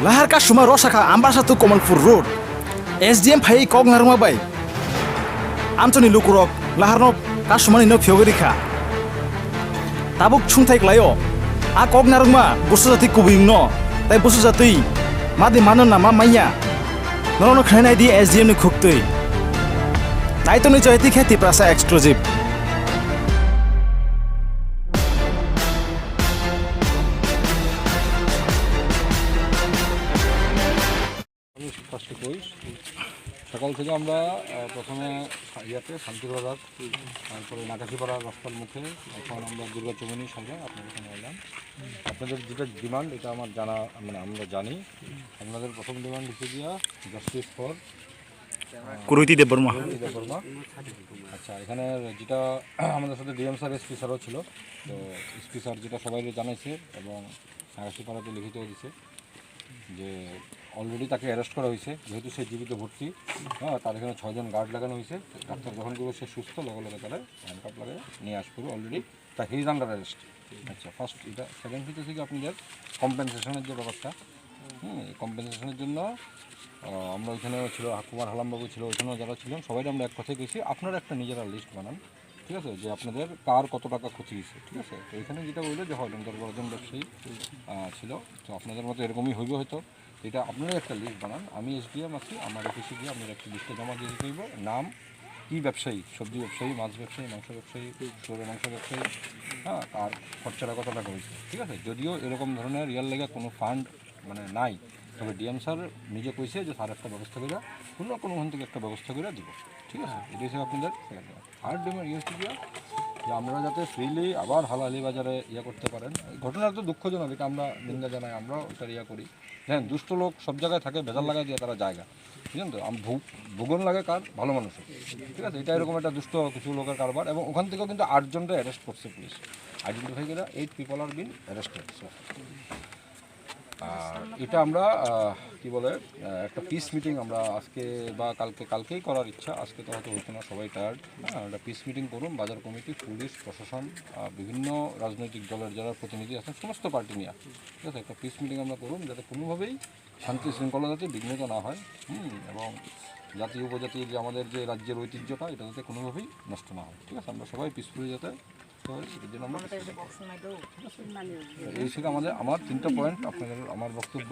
Lahar Kasuma Rosajak Ambassador Kamalpur Road. SDM phai kok ngarma bai. Amchoni lukurok Lahar Kasuma ni no phiogirikha. Tabuk chungthai klayo. A kok narma busu jati kubing no. Tai busu jati madi manon na ma maya. Nono khainai di SDM ni khuktui. Tai to ni joiti kheti prasa exclusive. সকাল থেকে আমরা প্রথমে ইয়াতে শান্তিবাজার তারপরে নাকাশিপাড়ার রাস্তার মুখে এখন আমরা দুর্গা চৌমনি সামনে আপনাদের এখানে এলাম। আপনাদের যেটা ডিমান্ড এটা আমার জানা মানে আমরা জানি আপনাদের প্রথম ডিমান্ড হচ্ছে গিয়া জাস্টিস ফর কুরুইতি দেববর্মা। আচ্ছা, এখানে যেটা আমাদের সাথে ডিএম স্যার এসপি স্যারও ছিল, তো এসপি স্যার যেটা সবাই জানাইছে এবং নাকাশিপাড়াতে লিখিতও দিছে যে অলরেডি তাকে অ্যারেস্ট করা হয়েছে, যেহেতু সে জীবিত ভর্তি। হ্যাঁ, তার এখানে 6 জন গার্ড লাগানো হয়েছে। ডাক্তার যখন করবে সে সুস্থ, লগে লগে তারা হ্যান্ডকাপ লাগিয়ে নিয়ে আসবে। অলরেডি তা হি ইজ আন্ডার অ্যারেস্ট। আচ্ছা, ফার্স্ট এটা। সেকেন্ড হচ্ছে কি আপনাদের কম্পেনসেশনের যে ব্যাপারটা, এই কম্পেনসেশনের জন্য আমরা ওইখানে ছিল কুমার হালামবাবু ছিল, ওইখানেও যারা ছিলেন সবাই আমরা এক কথায় গেছি আপনারা একটা নিজেরা লিস্ট বানান, ঠিক আছে, যে আপনাদের কার কত টাকা ক্ষতি হয়েছে, ঠিক আছে। তো এখানে যেটা বললো যে হয় 10-12 জন ব্যবসায়ী ছিল, তো আপনাদের মতো এরকমই হইবে হয়তো। এটা আপনারা একটা লিস্ট বানান, আমি SDM আছি, আমার অফিসে গিয়ে আপনারা একটা লিস্টে জমা দিয়ে দিতে হইব। নাম, কী ব্যবসায়ী, সবজি ব্যবসায়ী, মাছ ব্যবসায়ী, মাংস ব্যবসায়ী, গরুর মাংস ব্যবসায়ী, হ্যাঁ, আর খরচাটা কত টাকা হয়েছে, ঠিক আছে। যদিও এরকম ধরনের রিয়াল লেগে কোনো ফান্ড মানে নাই, তবে ডিএম স্যার নিজে কইছে যে স্যার একটা ব্যবস্থা করে কোনোখান থেকে একটা ব্যবস্থা করে দিব, ঠিক আছে। এটা হিসেবে আপনাদের থার্ড ডিমান্ড হচ্ছে গিয়া যে আমরা যাতে ফ্রিলি আবার হালালি বাজারে করতে পারেন। ঘটনাটা তো দুঃখজনক, এটা আমরা নিন্দা জানাই, আমরাও এটা করি। হ্যাঁ, দুষ্ট লোক সব জায়গায় থাকে, বেজাল লাগাই দিয়ে তারা জায়গা, বুঝলেন তো। ভূগোল লাগে কার, ভালো মানুষের, ঠিক আছে। এটা এরকম একটা দুষ্ট কিছু লোকের কারবার, এবং ওখান থেকেও কিন্তু 8 জনকে অ্যারেস্ট করছে পুলিশ। আইডেন্টিফাই করে 8 পিপল আর বিন অ্যারেস্টেড। আর এটা আমরা কি বলে একটা পিস মিটিং আমরা আজকে বা কালকেই করার ইচ্ছা, আজকে তো হয়তো হইতো না, সবাই টায়ার্ড। হ্যাঁ, একটা পিস মিটিং করুন, বাজার কমিটি, পুলিশ প্রশাসন, বিভিন্ন রাজনৈতিক দলের যারা প্রতিনিধি আছেন সমস্ত পার্টি নিয়ে, ঠিক আছে। একটা পিস মিটিং আমরা করুন যাতে কোনোভাবেই শান্তি শৃঙ্খলা যাতে বিঘ্নিত না হয়, এবং জাতি উপজাতি যে আমাদের যে রাজ্যের ঐতিহ্যটা এটা যাতে কোনোভাবেই নষ্ট না হয়, ঠিক আছে। আমরা সবাই পিসফুলি যাতে এই ছিল আমার 3টা পয়েন্ট। আপনাদের আমার বক্তব্য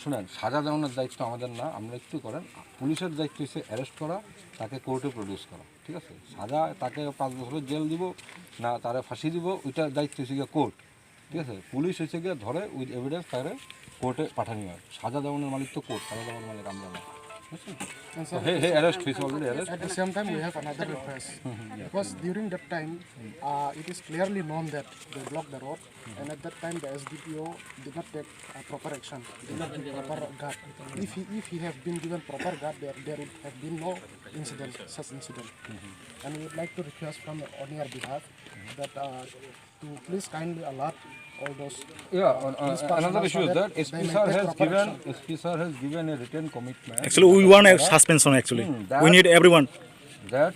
শুনেন, সাজা দেওয়ানোর দায়িত্ব আমাদের না, আমরা একটু করেন। পুলিশের দায়িত্ব হচ্ছে অ্যারেস্ট করা, তাকে কোর্টে প্রডিউস করা, ঠিক আছে। সাজা তাকে 5 বছরের জেল দিব না তারা ফাঁসি দিব, ওইটার দায়িত্ব হচ্ছে গিয়ে কোর্ট, ঠিক আছে। পুলিশ হচ্ছে গিয়ে ধরে উইথ এভিডেন্স তাকে কোর্টে পাঠানো হয়। সাজা দেওয়ানোর মালিক তো কোর্ট, সাজা দেওয়ার মালিক আমরা না। At the same time, we have another request because during that time, it is clearly known that they blocked the road, and at that time the SDPO did not take proper action, did not give proper guard. If he have been given proper guard, there would have been no incident, such incident. And we would like to request from on your behalf that to please kindly alert all those. Another issue is that SP sir has given a written commitment. Actually, we want a suspension. Actually, we need everyone. That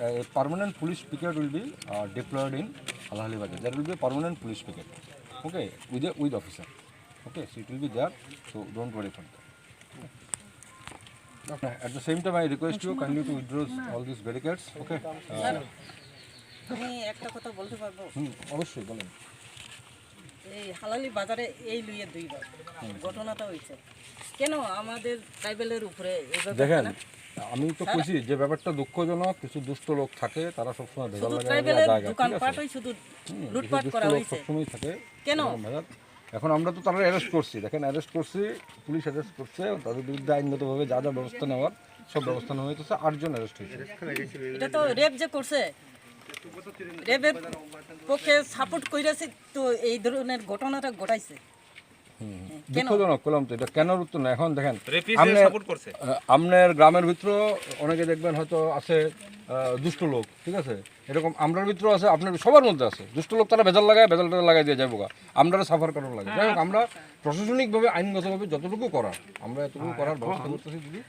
a permanent police picket will be deployed in Alahali Bazaar. There will be a permanent police picket, okay, with officer. Okay, so it will be there. So don't worry for that. Okay. At the same time, I request you kindly to withdraw all these barricades. Okay. আমি একটা কথা বলতে পারবো? অবশ্যই বলেন। এই হালালি বাজারে এই লুইয়ে 2 বার ঘটনাটা হয়েছে, কেন আমাদের ট্রাইবেলের উপরে এইভাবে? দেখেন, আমি তো কইছি যে ব্যাপারটা দুঃখজনক, কিছু দুষ্ট লোক থাকে, তারা সবসময় ভেজাল লাগায় ট্রাইবেলের জায়গা, দোকানপাটই শুধু লুটপাট করা হয়েছে, সবসময় থাকে কেন? এখন আমরা তো তারা অ্যারেস্ট করছি, দেখেন অ্যারেস্ট করছি, পুলিশ অ্যারেস্ট করছে, তাদের বিরুদ্ধে আইনগতভাবে যা যা ব্যবস্থা নেওয়ার সব ব্যবস্থা নেওয়া হয়েছে। 8 জন অ্যারেস্ট হয়েছে। এটা তো রেপ যে করছে, রেপের পক্ষে সাপোর্ট কইরাছে, তো এই ধরনের ঘটনাটা ঘটাইছে। দুঃখজনক করলাম তো, এটা কেন উত্তর না। এখন দেখেন আপনার গ্রামের ভিতরে অনেকে দেখবেন হয়তো আছে দুষ্ট লোক, ঠিক আছে, এরকম আমরার ভিতরেও আছে, আপনার সবার মধ্যে আছে দুষ্ট লোক, তারা বেজাল লাগাই দিয়ে যাবো, আমরা সাফার করার লাগে। যাই হোক, আমরা প্রশাসনিকভাবে আইনগতভাবে যতটুকু করার আমরা এতটুকু করার ব্যবস্থা করতেছি দিদি।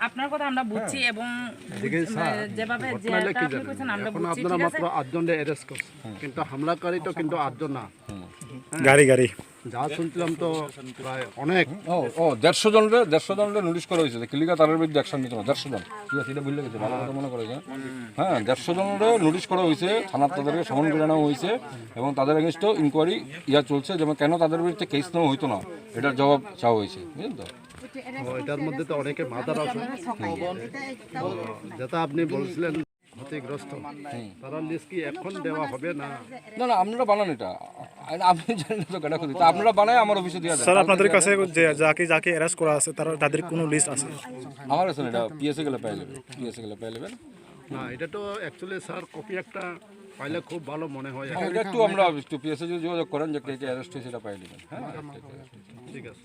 আপনার কথা আমরা বুঝছি, এবং যেভাবে আপনারা মাত্র 8 জনকে অ্যারেস্ট করছেন, কিন্তু হামলাকারী তো কিন্তু 8 জন না, গাড়ি যা শুনছিলাম তো প্রায় অনেক ও 150 জনের নোটিশ করা হয়েছে কিলিকা তাদের বিরুদ্ধে অ্যাকশন নিতে হবে 150 জন ঠিক আছে এটা ভুলে গেছে ভালো কথা মনে করেছে হ্যাঁ 150 জনের নোটিশ করা হয়েছে থানার তাদেরকে সমন করে নেওয়া হয়েছে এবং তাদের এগেনস্টও ইনকোয়ারি চলছে যেমন কেন তাদের বিরুদ্ধে কেস নেওয়া হইতো না এটার জবাব চাওয়া হয়েছে বুঝলেন তো এটার মধ্যে তো অনেকে মাথার আছে যেটা আপনি বলছিলেন ক্ষতিগ্রস্ত তারা লিস্ট কি এখন দেওয়া হবে না না আপনারা বানান এটা আপনি জানেন তো কেটা ক্ষতি তা আপনারা বানায় আমার অফিসে দিয়ে দেন স্যার আপনাদের কাছে যে যাকে অ্যারেস্ট করা আছে তাদের কোনো লিস্ট আছে আমার আছে না এটা পিএসএ গেলে পেয়ে নেবেন না এটা তো অ্যাকচুয়ালি স্যার কপি একটা পাইলে খুব ভালো মনে হয় এটা একটু আমরা একটু পিএসএ যদি যোগাযোগ করেন যে কে অ্যারেস্ট হয়েছে সেটা পাই নেবেন হ্যাঁ ঠিক আছে